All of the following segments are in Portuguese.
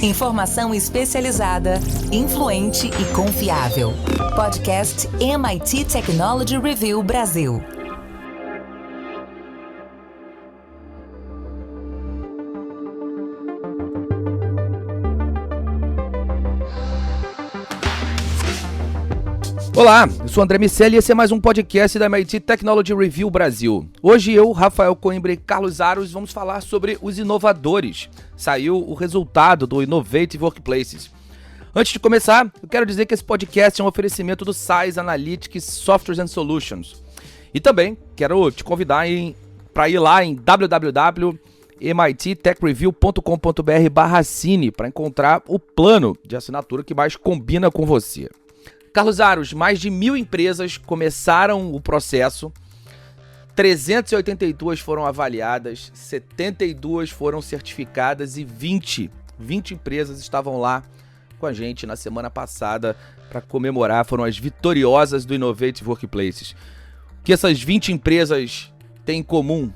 Informação especializada, influente e confiável. Podcast MIT Technology Review Brasil. Olá, eu sou o André Miceli e esse é mais um podcast da MIT Technology Review Brasil. Hoje eu, Rafael Coimbra e Carlos Aros vamos falar sobre os inovadores. Saiu o resultado do Innovative Workplaces. Antes de começar, eu quero dizer que esse podcast é um oferecimento do SAIS Analytics Softwares and Solutions. E também quero te convidar para ir lá em www.mittechreview.com.br/assine para encontrar o plano de assinatura que mais combina com você. Carlos Aros, mais de 1.000 empresas começaram o processo, 382 foram avaliadas, 72 foram certificadas e 20 empresas estavam lá com a gente na semana passada para comemorar, foram as vitoriosas do Innovative Workplaces. O que essas 20 empresas têm em comum?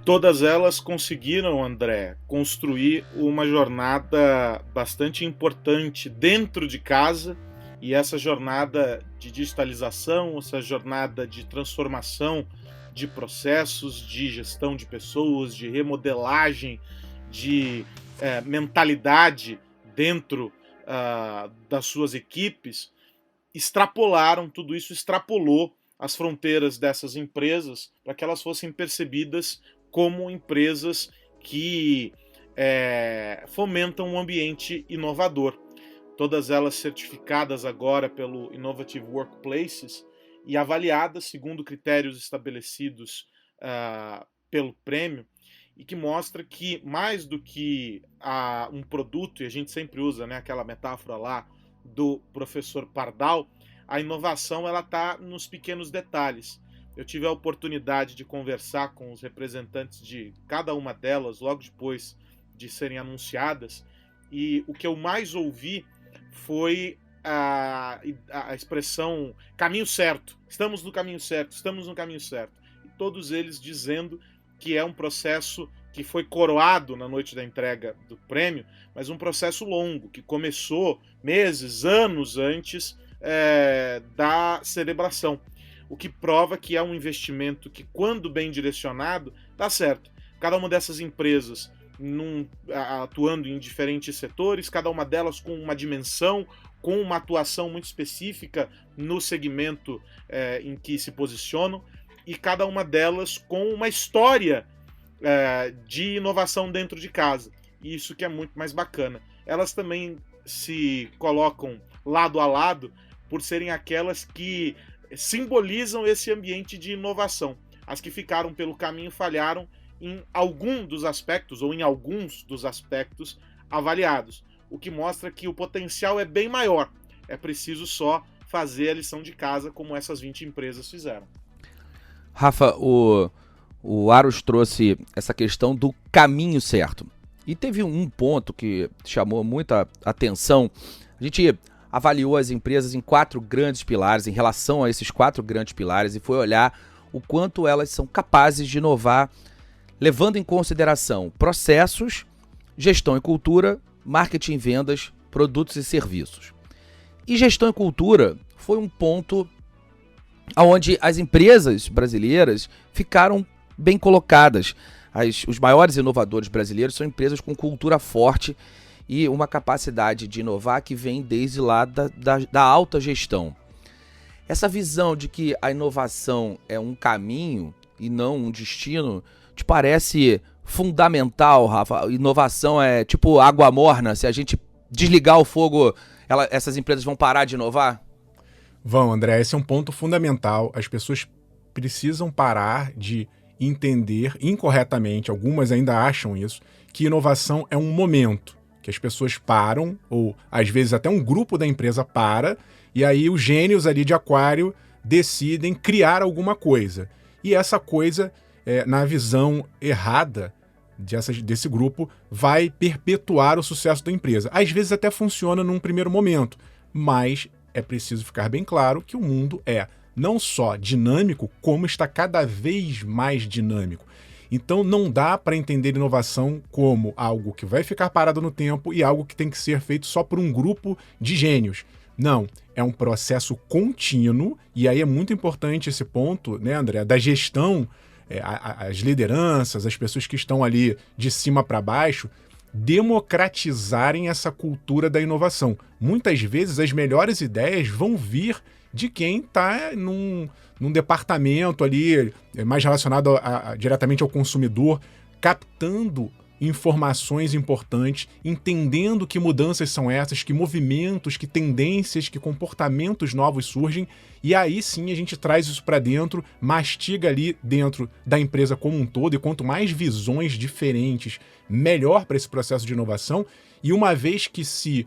Todas elas conseguiram, André, construir uma jornada bastante importante dentro de casa. E essa jornada de digitalização, essa jornada de transformação de processos, de gestão de pessoas, de remodelagem, de mentalidade dentro das suas equipes, tudo isso extrapolou as fronteiras dessas empresas para que elas fossem percebidas como empresas que fomentam um ambiente inovador. Todas elas certificadas agora pelo Innovative Workplaces e avaliadas segundo critérios estabelecidos pelo prêmio, e que mostra que mais do que um produto, e a gente sempre usa, né, aquela metáfora lá do professor Pardal, a inovação está nos pequenos detalhes. Eu tive a oportunidade de conversar com os representantes de cada uma delas logo depois de serem anunciadas, e o que eu mais ouvi foi a expressão caminho certo, estamos no caminho certo. E todos eles dizendo que é um processo que foi coroado na noite da entrega do prêmio, mas um processo longo, que começou meses, anos antes da celebração. O que prova que é um investimento que, quando bem direcionado, dá certo. Cada uma dessas empresas atuando em diferentes setores, cada uma delas com uma dimensão, com uma atuação muito específica no segmento em que se posicionam, e cada uma delas com uma história de inovação dentro de casa. E isso que é muito mais bacana. Elas também se colocam lado a lado por serem aquelas que simbolizam esse ambiente de inovação. As que ficaram pelo caminho falharam em algum dos aspectos, ou em alguns dos aspectos avaliados, o que mostra que o potencial é bem maior. É preciso só fazer a lição de casa, como essas 20 empresas fizeram. Rafa, o Aros trouxe essa questão do caminho certo. E teve um ponto que chamou muita atenção. A gente avaliou as empresas em 4 grandes pilares, em relação a esses 4 grandes pilares, e foi olhar o quanto elas são capazes de inovar, levando em consideração processos, gestão e cultura, marketing e vendas, produtos e serviços. E gestão e cultura foi um ponto onde as empresas brasileiras ficaram bem colocadas. Os maiores inovadores brasileiros são empresas com cultura forte e uma capacidade de inovar que vem desde lá da alta gestão. Essa visão de que a inovação é um caminho e não um destino te parece fundamental, Rafa? Inovação é tipo água morna, se a gente desligar o fogo, essas empresas vão parar de inovar? Vão, André, esse é um ponto fundamental. As pessoas precisam parar de entender incorretamente, algumas ainda acham isso, que inovação é um momento, que as pessoas param, ou às vezes até um grupo da empresa para, e aí os gênios ali de aquário decidem criar alguma coisa. E essa coisa, na visão errada desse grupo, vai perpetuar o sucesso da empresa. Às vezes até funciona num primeiro momento, mas é preciso ficar bem claro que o mundo é não só dinâmico, como está cada vez mais dinâmico. Então não dá para entender inovação como algo que vai ficar parado no tempo e algo que tem que ser feito só por um grupo de gênios. Não, é um processo contínuo, e aí é muito importante esse ponto, né, André, da gestão, as lideranças, as pessoas que estão ali de cima para baixo, democratizarem essa cultura da inovação. Muitas vezes as melhores ideias vão vir de quem está num departamento ali mais relacionado diretamente ao consumidor, captando informações importantes, entendendo que mudanças são essas, que movimentos, que tendências, que comportamentos novos surgem, e aí sim a gente traz isso para dentro, mastiga ali dentro da empresa como um todo, e quanto mais visões diferentes, melhor para esse processo de inovação. E uma vez que se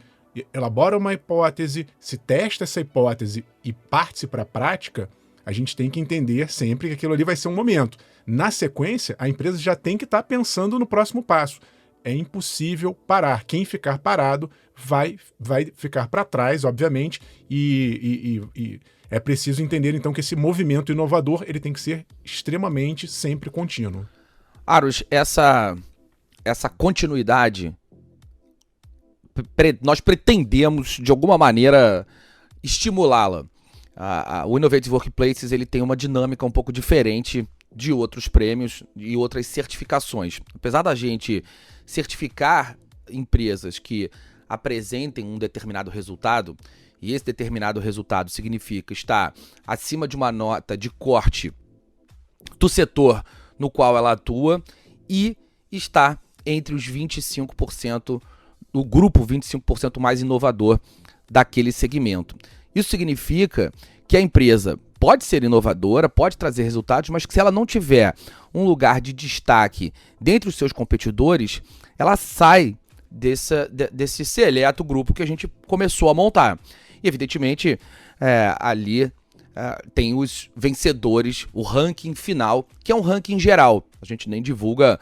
elabora uma hipótese, se testa essa hipótese e parte para a prática, a gente tem que entender sempre que aquilo ali vai ser um momento. Na sequência, a empresa já tem que estar pensando no próximo passo. É impossível parar. Quem ficar parado vai ficar para trás, obviamente, e é preciso entender, então, que esse movimento inovador ele tem que ser extremamente sempre contínuo. Aros, essa continuidade, nós pretendemos, de alguma maneira, estimulá-la. O Innovative Workplaces ele tem uma dinâmica um pouco diferente de outros prêmios e outras certificações. Apesar da gente certificar empresas que apresentem um determinado resultado, e esse determinado resultado significa estar acima de uma nota de corte do setor no qual ela atua e está entre os 25%, o grupo 25% mais inovador daquele segmento. Isso significa que a empresa pode ser inovadora, pode trazer resultados, mas que se ela não tiver um lugar de destaque dentre os seus competidores, ela sai desse seleto grupo que a gente começou a montar. E, evidentemente, ali tem os vencedores, o ranking final, que é um ranking geral. A gente nem divulga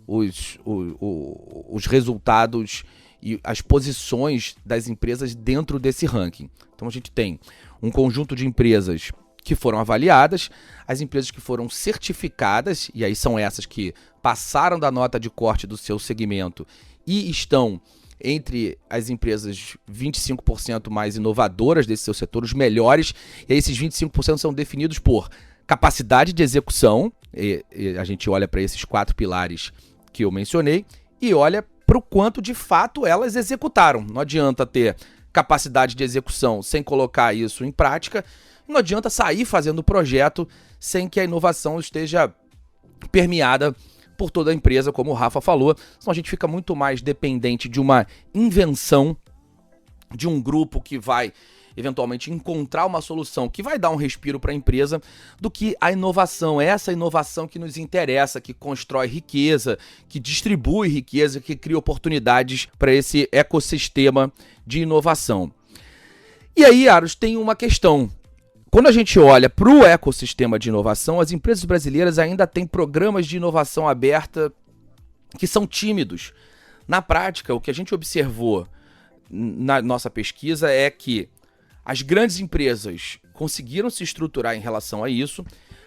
os resultados e as posições das empresas dentro desse ranking. Então a gente tem um conjunto de empresas que foram avaliadas, as empresas que foram certificadas, e aí são essas que passaram da nota de corte do seu segmento e estão entre as empresas 25% mais inovadoras desse seu setor, os melhores, e aí esses 25% são definidos por capacidade de execução, e a gente olha para esses 4 pilares que eu mencionei, e olha para o quanto de fato elas executaram. Não adianta ter capacidade de execução sem colocar isso em prática, não adianta sair fazendo o projeto sem que a inovação esteja permeada por toda a empresa, como o Rafa falou, senão a gente fica muito mais dependente de uma invenção, de um grupo que vai eventualmente encontrar uma solução que vai dar um respiro para a empresa, do que a inovação, essa inovação que nos interessa, que constrói riqueza, que distribui riqueza, que cria oportunidades para esse ecossistema de inovação. E aí, Aros, tem uma questão. Quando a gente olha para o ecossistema de inovação, as empresas brasileiras ainda têm programas de inovação aberta que são tímidos. Na prática, o que a gente observou na nossa pesquisa é que as grandes empresas conseguiram se estruturar em relação a isso.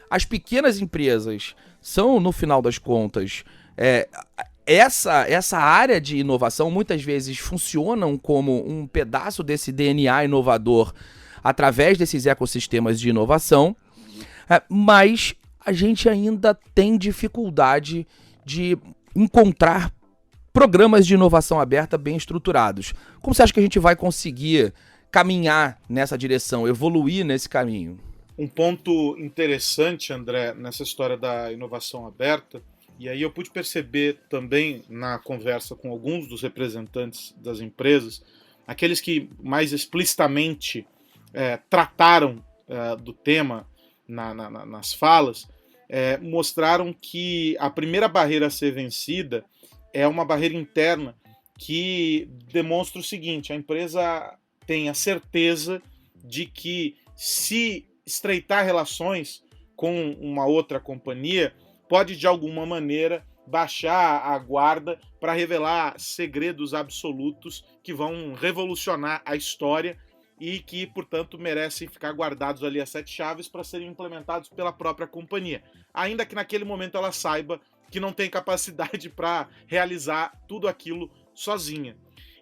As pequenas empresas são, no final das contas, essa área de inovação muitas vezes funcionam como um pedaço desse DNA inovador através desses ecossistemas de inovação, mas a gente ainda tem dificuldade de encontrar programas de inovação aberta bem estruturados. Como você acha que a gente vai conseguir caminhar nessa direção, evoluir nesse caminho? Um ponto interessante, André, nessa história da inovação aberta, e aí eu pude perceber também na conversa com alguns dos representantes das empresas, aqueles que mais explicitamente trataram do tema nas falas, mostraram que a primeira barreira a ser vencida é uma barreira interna que demonstra o seguinte: a empresa tem a certeza de que, se estreitar relações com uma outra companhia, pode de alguma maneira baixar a guarda para revelar segredos absolutos que vão revolucionar a história e que, portanto, merecem ficar guardados ali as 7 chaves para serem implementados pela própria companhia. Ainda que naquele momento ela saiba que não tem capacidade para realizar tudo aquilo sozinha.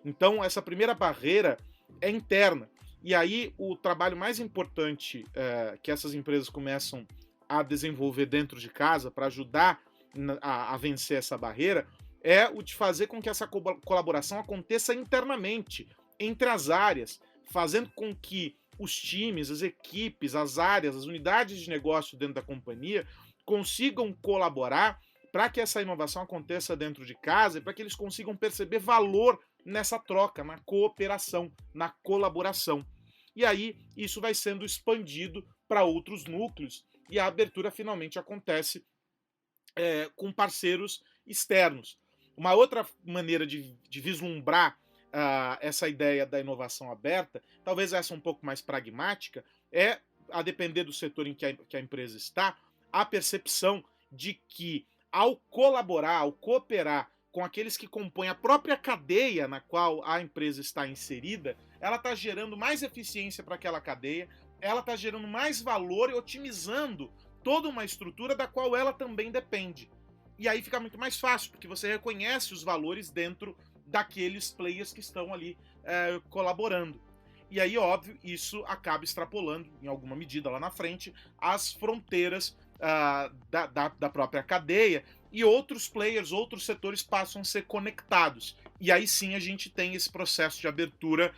Então, essa primeira barreira é interna. E aí, o trabalho mais importante que essas empresas começam a desenvolver dentro de casa para ajudar a vencer essa barreira é o de fazer com que essa colaboração aconteça internamente, entre as áreas, fazendo com que os times, as equipes, as áreas, as unidades de negócio dentro da companhia consigam colaborar para que essa inovação aconteça dentro de casa e para que eles consigam perceber valor nessa troca, na cooperação, na colaboração. E aí isso vai sendo expandido para outros núcleos e a abertura finalmente acontece com parceiros externos. Uma outra maneira de vislumbrar essa ideia da inovação aberta, talvez essa um pouco mais pragmática, é, a depender do setor em que a empresa está, a percepção de que ao colaborar, ao cooperar com aqueles que compõem a própria cadeia na qual a empresa está inserida, ela está gerando mais eficiência para aquela cadeia, ela está gerando mais valor e otimizando toda uma estrutura da qual ela também depende. E aí fica muito mais fácil, porque você reconhece os valores dentro daqueles players que estão ali colaborando. E aí, óbvio, isso acaba extrapolando, em alguma medida lá na frente, as fronteiras da própria cadeia, e outros players, outros setores passam a ser conectados. E aí sim a gente tem esse processo de abertura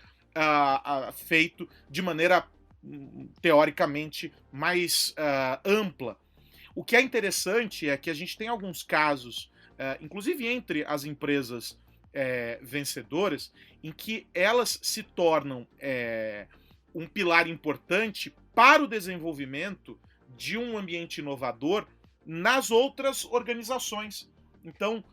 feito de maneira teoricamente mais ampla. O que é interessante é que a gente tem alguns casos, inclusive entre as empresas vencedoras, em que elas se tornam um pilar importante para o desenvolvimento de um ambiente inovador nas outras organizações. Então,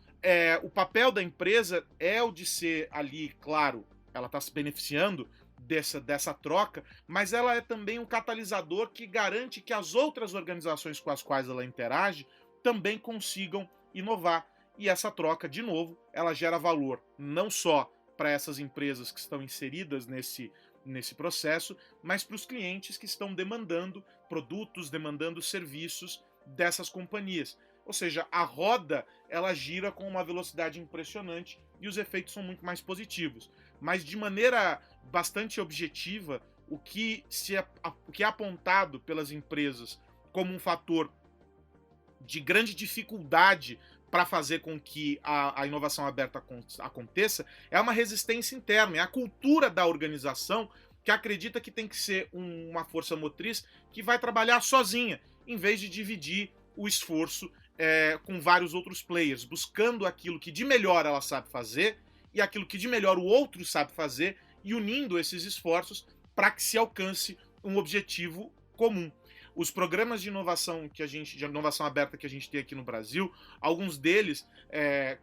o papel da empresa é o de ser ali, claro, ela está se beneficiando dessa troca, mas ela é também um catalisador que garante que as outras organizações com as quais ela interage também consigam inovar. E essa troca, de novo, ela gera valor não só para essas empresas que estão inseridas nesse processo, mas para os clientes que estão demandando produtos, demandando serviços dessas companhias. Ou seja, a roda ela gira com uma velocidade impressionante e os efeitos são muito mais positivos. Mas de maneira bastante objetiva, o que é apontado pelas empresas como um fator de grande dificuldade para fazer com que a inovação aberta aconteça é uma resistência interna, é a cultura da organização que acredita que tem que ser uma força motriz que vai trabalhar sozinha, em vez de dividir o esforço com vários outros players, buscando aquilo que de melhor ela sabe fazer e aquilo que de melhor o outro sabe fazer e unindo esses esforços para que se alcance um objetivo comum. Os programas de inovação de inovação aberta que a gente tem aqui no Brasil, alguns deles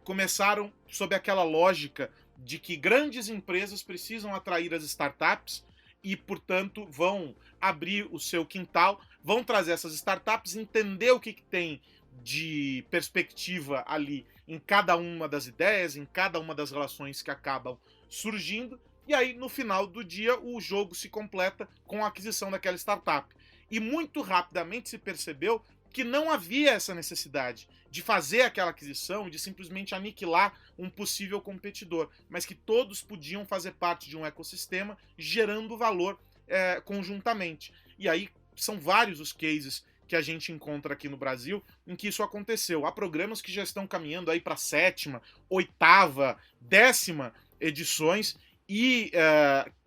começaram sob aquela lógica de que grandes empresas precisam atrair as startups e, portanto, vão abrir o seu quintal, vão trazer essas startups, entender o que tem de perspectiva ali em cada uma das ideias, em cada uma das relações que acabam surgindo, e aí, no final do dia, o jogo se completa com a aquisição daquela startup. E muito rapidamente se percebeu que não havia essa necessidade de fazer aquela aquisição, de simplesmente aniquilar um possível competidor, mas que todos podiam fazer parte de um ecossistema gerando valor conjuntamente. E aí são vários os cases que a gente encontra aqui no Brasil em que isso aconteceu. Há programas que já estão caminhando aí para a 7ª, 8ª, 10ª edições e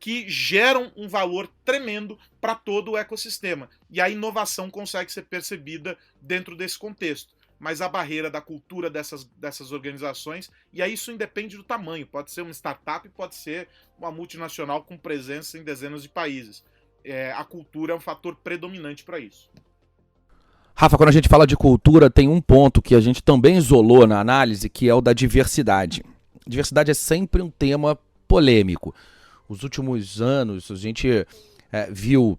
que geram um valor tremendo para todo o ecossistema. E a inovação consegue ser percebida dentro desse contexto. Mas a barreira da cultura dessas organizações, e aí isso independe do tamanho, pode ser uma startup, pode ser uma multinacional com presença em dezenas de países. A cultura é um fator predominante para isso. Rafa, quando a gente fala de cultura, tem um ponto que a gente também isolou na análise, que é o da diversidade. Diversidade é sempre um tema polêmico. Os últimos anos a gente viu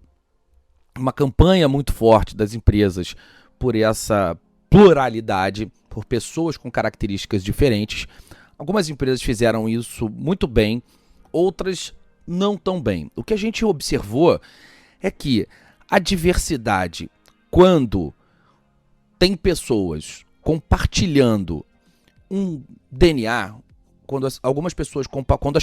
uma campanha muito forte das empresas por essa pluralidade, por pessoas com características diferentes. Algumas empresas fizeram isso muito bem, outras não tão bem. O que a gente observou é que a diversidade, quando tem pessoas compartilhando um DNA, quando as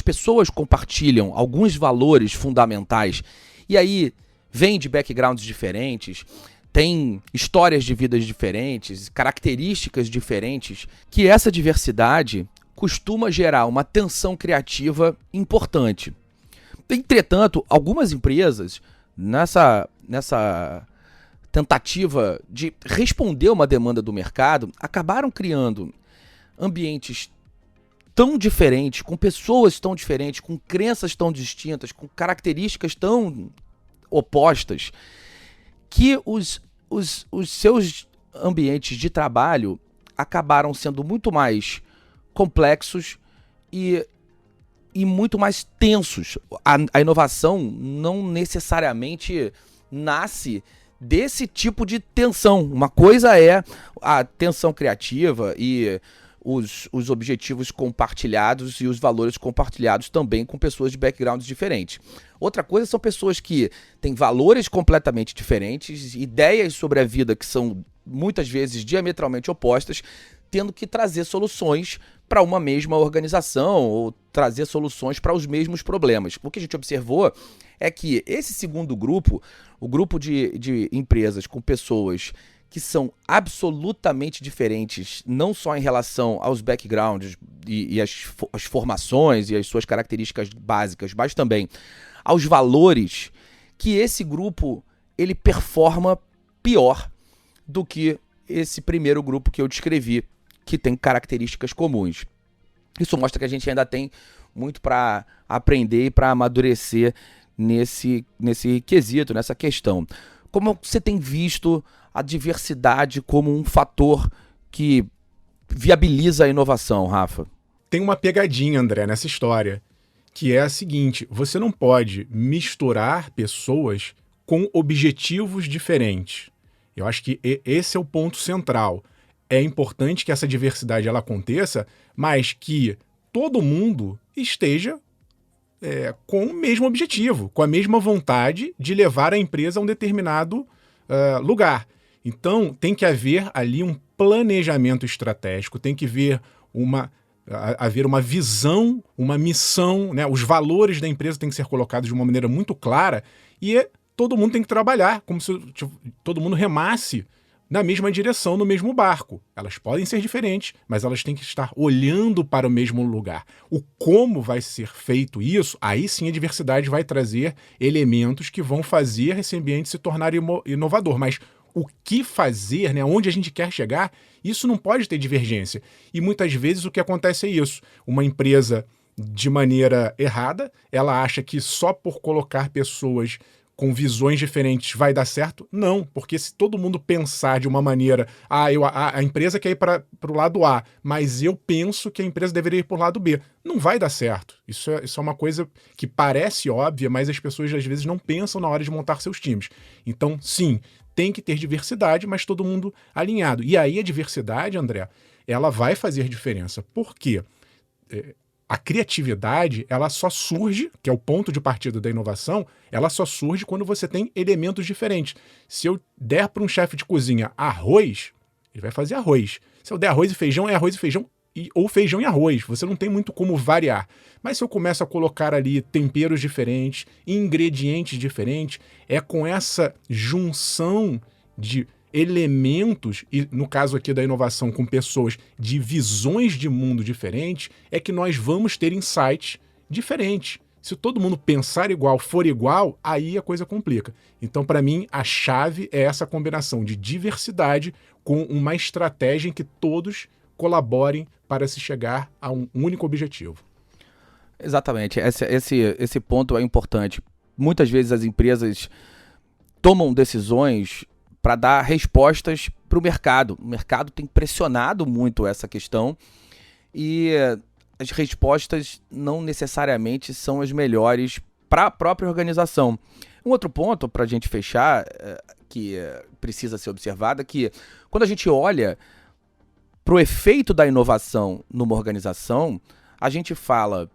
pessoas compartilham alguns valores fundamentais, e aí vêm de backgrounds diferentes, tem histórias de vidas diferentes, características diferentes, que essa diversidade costuma gerar uma tensão criativa importante. Entretanto, algumas empresas, nessa tentativa de responder uma demanda do mercado, acabaram criando ambientes tão diferentes, com pessoas tão diferentes, com crenças tão distintas, com características tão opostas, que os seus ambientes de trabalho acabaram sendo muito mais complexos e muito mais tensos. A inovação não necessariamente nasce desse tipo de tensão. Uma coisa é a tensão criativa e os objetivos compartilhados e os valores compartilhados também com pessoas de backgrounds diferentes. Outra coisa são pessoas que têm valores completamente diferentes, ideias sobre a vida que são muitas vezes diametralmente opostas, tendo que trazer soluções para uma mesma organização ou trazer soluções para os mesmos problemas. O que a gente observou é que esse segundo grupo, o grupo de empresas com pessoas que são absolutamente diferentes, não só em relação aos backgrounds e as formações e as suas características básicas, mas também aos valores, que esse grupo ele performa pior do que esse primeiro grupo que eu descrevi, que tem características comuns. Isso mostra que a gente ainda tem muito para aprender e para amadurecer nesse quesito, nessa questão. Como você tem visto a diversidade como um fator que viabiliza a inovação, Rafa? Tem uma pegadinha, André, nessa história, que é a seguinte: você não pode misturar pessoas com objetivos diferentes. Eu acho que esse é o ponto central. É importante que essa diversidade ela aconteça, mas que todo mundo esteja com o mesmo objetivo, com a mesma vontade de levar a empresa a um determinado lugar. Então, tem que haver ali um planejamento estratégico, tem que haver uma visão, uma missão, né? Os valores da empresa têm que ser colocados de uma maneira muito clara e todo mundo tem que trabalhar como se todo mundo remasse na mesma direção, no mesmo barco. Elas podem ser diferentes, mas elas têm que estar olhando para o mesmo lugar. O como vai ser feito isso, aí sim a diversidade vai trazer elementos que vão fazer esse ambiente se tornar inovador. Mas o que fazer, né, onde a gente quer chegar, isso não pode ter divergência. E muitas vezes o que acontece é isso. Uma empresa, de maneira errada, ela acha que só por colocar pessoas com visões diferentes vai dar certo? Não, porque se todo mundo pensar de uma maneira, a empresa quer ir para o lado A, mas eu penso que a empresa deveria ir para o lado B, não vai dar certo. Isso é uma coisa que parece óbvia, mas as pessoas às vezes não pensam na hora de montar seus times. Então, sim, tem que ter diversidade, mas todo mundo alinhado. E aí a diversidade, André, ela vai fazer diferença. Por quê? A criatividade, ela só surge, que é o ponto de partida da inovação, ela só surge quando você tem elementos diferentes. Se eu der para um chefe de cozinha arroz, ele vai fazer arroz. Se eu der arroz e feijão, é arroz e feijão, ou feijão e arroz. Você não tem muito como variar. Mas se eu começo a colocar ali temperos diferentes, ingredientes diferentes, é com essa junção de elementos, e no caso aqui da inovação com pessoas de visões de mundo diferentes, é que nós vamos ter insights diferentes. Se todo mundo pensar igual, for igual, aí a coisa complica. Então, para mim, a chave é essa combinação de diversidade com uma estratégia em que todos colaborem para se chegar a um único objetivo. Exatamente, esse ponto é importante. Muitas vezes as empresas tomam decisões para dar respostas para o mercado. O mercado tem pressionado muito essa questão e as respostas não necessariamente são as melhores para a própria organização. Um outro ponto para a gente fechar, que precisa ser observado, é que quando a gente olha para o efeito da inovação numa organização, a gente fala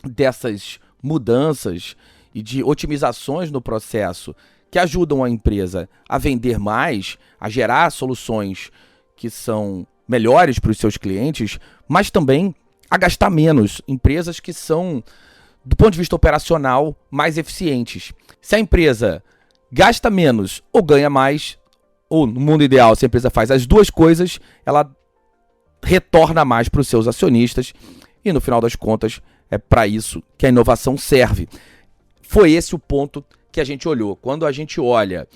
dessas mudanças e de otimizações no processo que ajudam a empresa a vender mais, a gerar soluções que são melhores para os seus clientes, mas também a gastar menos. Empresas que são, do ponto de vista operacional, mais eficientes. Se a empresa gasta menos ou ganha mais, ou no mundo ideal, se a empresa faz as duas coisas, ela retorna mais para os seus acionistas e, no final das contas, é para isso que a inovação serve. Foi esse o ponto que a gente olhou. Quando a gente olha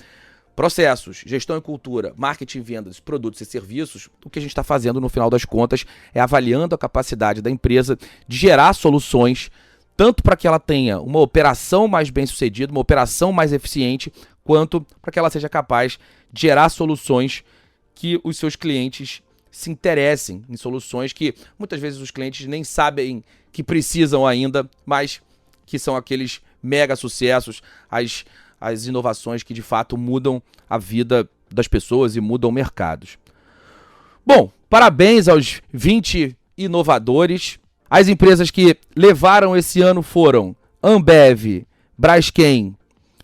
processos, gestão e cultura, marketing, vendas, produtos e serviços, o que a gente está fazendo no final das contas é avaliando a capacidade da empresa de gerar soluções, tanto para que ela tenha uma operação mais bem sucedida, uma operação mais eficiente, quanto para que ela seja capaz de gerar soluções que os seus clientes se interessem, em soluções que muitas vezes os clientes nem sabem que precisam ainda, mas que são aqueles mega sucessos, as inovações que de fato mudam a vida das pessoas e mudam mercados. Bom, parabéns aos 20 inovadores. As empresas que levaram esse ano foram Ambev, Braskem,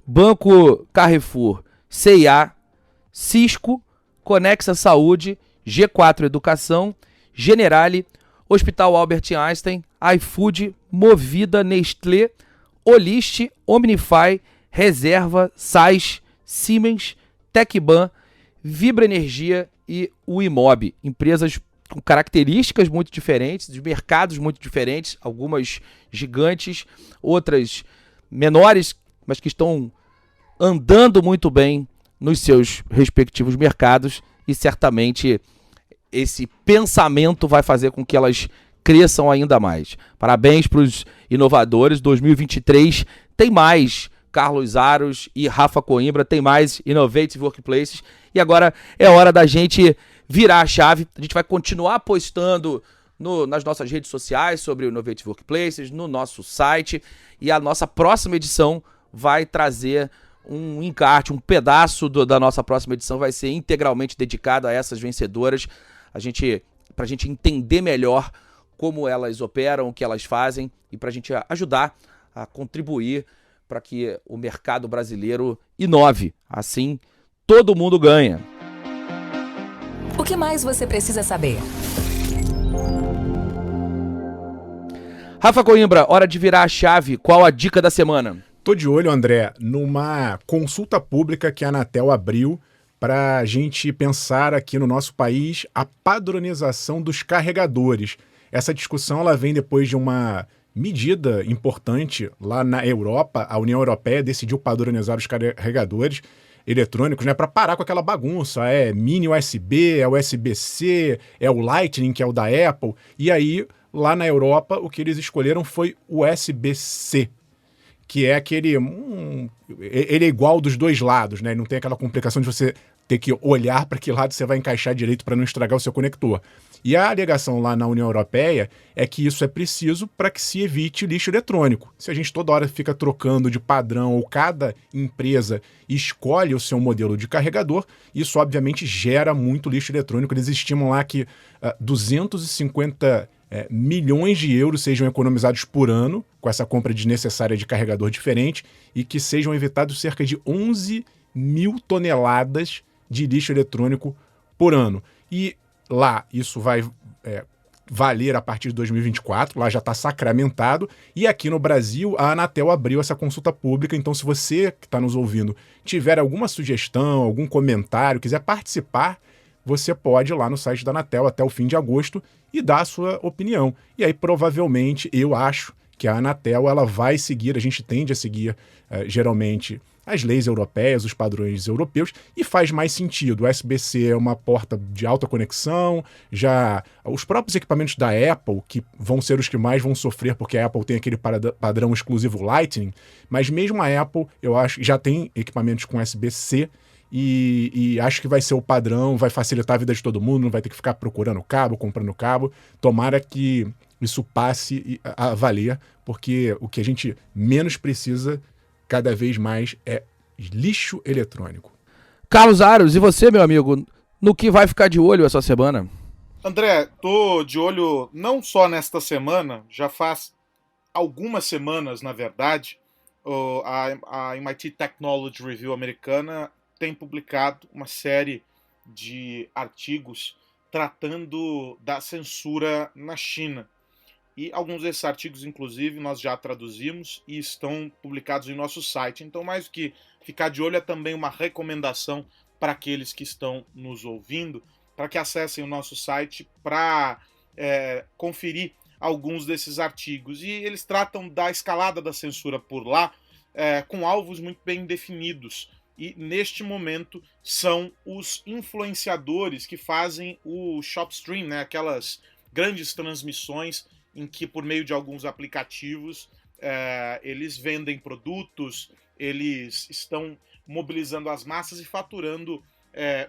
Banco Carrefour, C&A, Cisco, Conexa Saúde, G4 Educação, Generali, Hospital Albert Einstein, iFood, Movida, Nestlé, Olist, Omnify, Reserva, Sais, Siemens, Tecban, Vibra Energia e o Imob. Empresas com características muito diferentes, de mercados muito diferentes, algumas gigantes, outras menores, mas que estão andando muito bem nos seus respectivos mercados e certamente esse pensamento vai fazer com que elas cresçam ainda mais. Parabéns para os inovadores. 2023 tem mais Carlos Aros e Rafa Coimbra, tem mais Innovative Workplaces. E agora é hora da gente virar a chave. A gente vai continuar postando nas nossas redes sociais sobre o Innovative Workplaces, no nosso site. E a nossa próxima edição vai trazer um encarte, um pedaço da nossa próxima edição vai ser integralmente dedicado a essas vencedoras. Para a gente entender melhor como elas operam, o que elas fazem e para a gente ajudar a contribuir para que o mercado brasileiro inove. Assim, todo mundo ganha. O que mais você precisa saber? Rafa Coimbra, hora de virar a chave. Qual a dica da semana? Tô de olho, André, numa consulta pública que a Anatel abriu para a gente pensar aqui no nosso país a padronização dos carregadores. Essa discussão ela vem depois de uma medida importante lá na Europa. A União Europeia decidiu padronizar os carregadores eletrônicos, né, para parar com aquela bagunça. É mini USB, é USB-C, é o Lightning, que é o da Apple. E aí, lá na Europa, o que eles escolheram foi o USB-C, que é aquele... ele é igual dos dois lados, né? Não tem aquela complicação de você ter que olhar para que lado você vai encaixar direito para não estragar o seu conector. E a alegação lá na União Europeia é que isso é preciso para que se evite lixo eletrônico. Se a gente toda hora fica trocando de padrão ou cada empresa escolhe o seu modelo de carregador, isso obviamente gera muito lixo eletrônico. Eles estimam lá que 250 milhões de euros sejam economizados por ano com essa compra desnecessária de carregador diferente e que sejam evitados cerca de 11 mil toneladas de lixo eletrônico por ano. E lá isso vai valer a partir de 2024, lá já está sacramentado, e aqui no Brasil a Anatel abriu essa consulta pública, então se você que está nos ouvindo tiver alguma sugestão, algum comentário, quiser participar, você pode ir lá no site da Anatel até o fim de agosto e dar a sua opinião. E aí provavelmente eu acho que a Anatel ela vai seguir, a gente tende a seguir geralmente as leis europeias, os padrões europeus, e faz mais sentido. O USB-C é uma porta de alta conexão, já os próprios equipamentos da Apple, que vão ser os que mais vão sofrer, porque a Apple tem aquele padrão exclusivo Lightning, mas mesmo a Apple, eu acho, já tem equipamentos com USB-C, e acho que vai ser o padrão, vai facilitar a vida de todo mundo, não vai ter que ficar procurando cabo, comprando cabo. Tomara que isso passe a valer, porque o que a gente menos precisa cada vez mais é lixo eletrônico. Carlos Aros, e você, meu amigo, no que vai ficar de olho essa semana? André, tô de olho não só nesta semana, já faz algumas semanas, na verdade, a MIT Technology Review americana tem publicado uma série de artigos tratando da censura na China. E alguns desses artigos, inclusive, nós já traduzimos e estão publicados em nosso site. Então, mais do que ficar de olho, é também uma recomendação para aqueles que estão nos ouvindo, para que acessem o nosso site para conferir alguns desses artigos. E eles tratam da escalada da censura por lá, com alvos muito bem definidos. E, neste momento, são os influenciadores que fazem o shopstream, né? Aquelas grandes transmissões em que, por meio de alguns aplicativos, eles vendem produtos, eles estão mobilizando as massas e faturando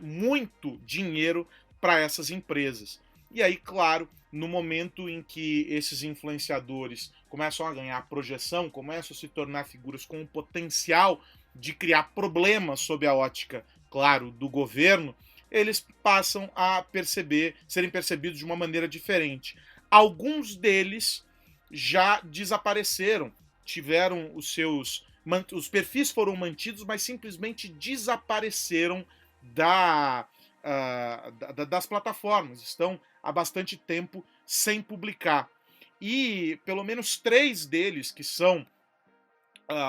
muito dinheiro para essas empresas. E aí, claro, no momento em que esses influenciadores começam a ganhar projeção, começam a se tornar figuras com o potencial de criar problemas sob a ótica, claro, do governo, eles passam a serem percebidos de uma maneira diferente. Alguns deles já desapareceram, tiveram os perfis foram mantidos, mas simplesmente desapareceram das plataformas. Estão há bastante tempo sem publicar. E pelo menos 3 deles, que são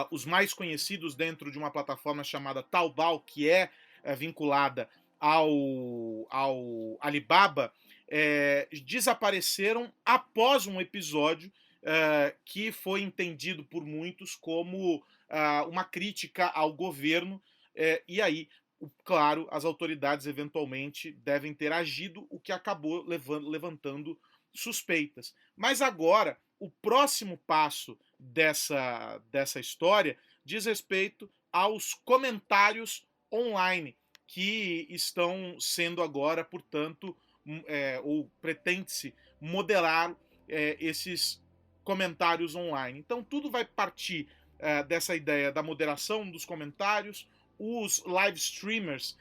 os mais conhecidos dentro de uma plataforma chamada Taobao, que é vinculada ao Alibaba, desapareceram após um episódio que foi entendido por muitos como uma crítica ao governo, e aí, claro, as autoridades eventualmente devem ter agido, o que acabou levantando suspeitas. Mas agora, o próximo passo dessa história diz respeito aos comentários online, que estão sendo agora, portanto, ou pretende-se modelar esses comentários online. Então, tudo vai partir dessa ideia da moderação dos comentários, os live streamers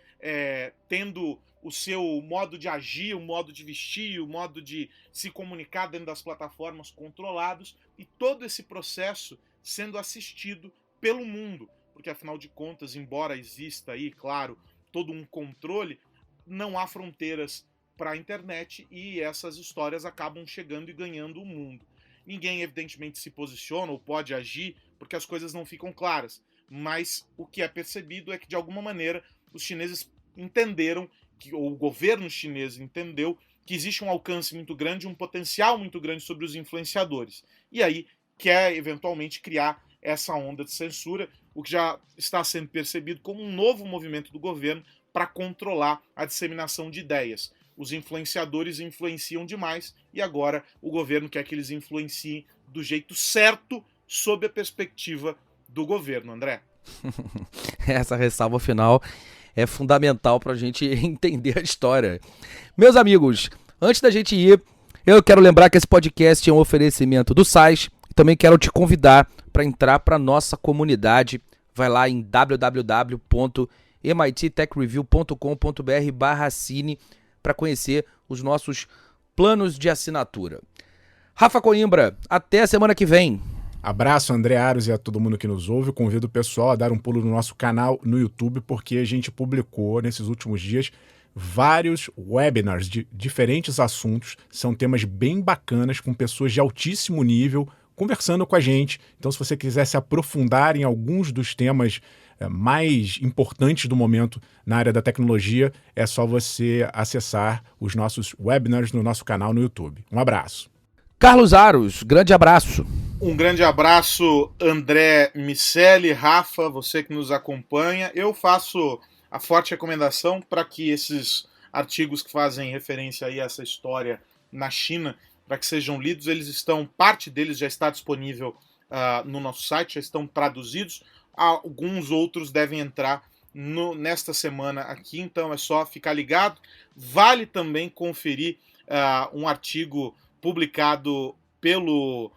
tendo o seu modo de agir, o modo de vestir, o modo de se comunicar dentro das plataformas controlados, e todo esse processo sendo assistido pelo mundo, porque afinal de contas, embora exista aí, claro, todo um controle, não há fronteiras para a internet e essas histórias acabam chegando e ganhando o mundo. Ninguém, evidentemente, se posiciona ou pode agir porque as coisas não ficam claras, mas o que é percebido é que, de alguma maneira, os chineses entenderam, ou o governo chinês entendeu, que existe um alcance muito grande, um potencial muito grande sobre os influenciadores. E aí quer, eventualmente, criar essa onda de censura, o que já está sendo percebido como um novo movimento do governo para controlar a disseminação de ideias. Os influenciadores influenciam demais e agora o governo quer que eles influenciem do jeito certo sob a perspectiva do governo, André. Essa ressalva final é fundamental para a gente entender a história. Meus amigos, antes da gente ir, eu quero lembrar que esse podcast é um oferecimento do SAIS. Também quero te convidar para entrar para a nossa comunidade. Vai lá em www.mittechreview.com.br/assine para conhecer os nossos planos de assinatura. Rafa Coimbra, até a semana que vem. Abraço, André Aros, e a todo mundo que nos ouve. Convido o pessoal a dar um pulo no nosso canal no YouTube, porque a gente publicou nesses últimos dias vários webinars de diferentes assuntos. São temas bem bacanas, com pessoas de altíssimo nível conversando com a gente. Então, se você quiser se aprofundar em alguns dos temas mais importantes do momento na área da tecnologia, é só você acessar os nossos webinars no nosso canal no YouTube. Um abraço. Carlos Aros, grande abraço. Um grande abraço, André Miceli, Rafa, você que nos acompanha. Eu faço a forte recomendação para que esses artigos que fazem referência aí a essa história na China, para que sejam lidos. Parte deles já está disponível no nosso site, já estão traduzidos. Alguns outros devem entrar nesta semana aqui, então é só ficar ligado. Vale também conferir um artigo publicado pelo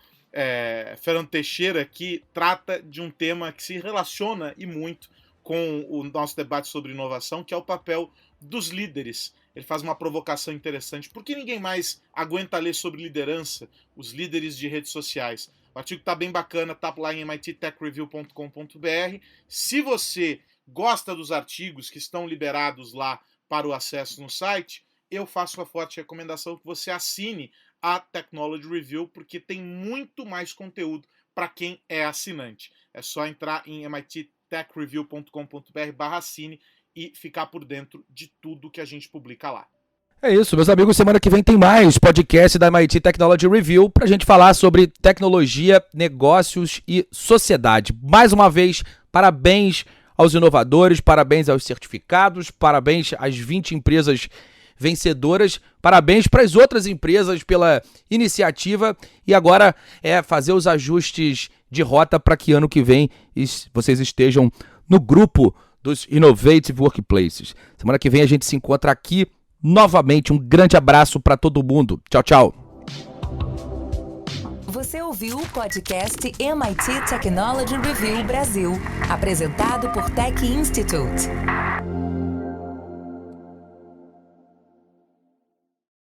Fernando Teixeira, que trata de um tema que se relaciona e muito com o nosso debate sobre inovação, que é o papel dos líderes. Ele faz uma provocação interessante. Por que ninguém mais aguenta ler sobre liderança? Os líderes de redes sociais. O artigo está bem bacana, está lá em mittechreview.com.br. Se você gosta dos artigos que estão liberados lá para o acesso no site, eu faço a forte recomendação que você assine a Technology Review, porque tem muito mais conteúdo para quem é assinante. É só entrar em mittechreview.com.br/assine e ficar por dentro de tudo que a gente publica lá. É isso, meus amigos, semana que vem tem mais podcast da MIT Technology Review pra gente falar sobre tecnologia, negócios e sociedade. Mais uma vez, parabéns aos inovadores, parabéns aos certificados, parabéns às 20 empresas vencedoras, parabéns para as outras empresas pela iniciativa e agora é fazer os ajustes de rota para que ano que vem vocês estejam no grupo dos Innovative Workplaces. Semana que vem a gente se encontra aqui novamente. Um grande abraço para todo mundo. Tchau, tchau. Você ouviu o podcast MIT Technology Review Brasil, apresentado por Tech Institute.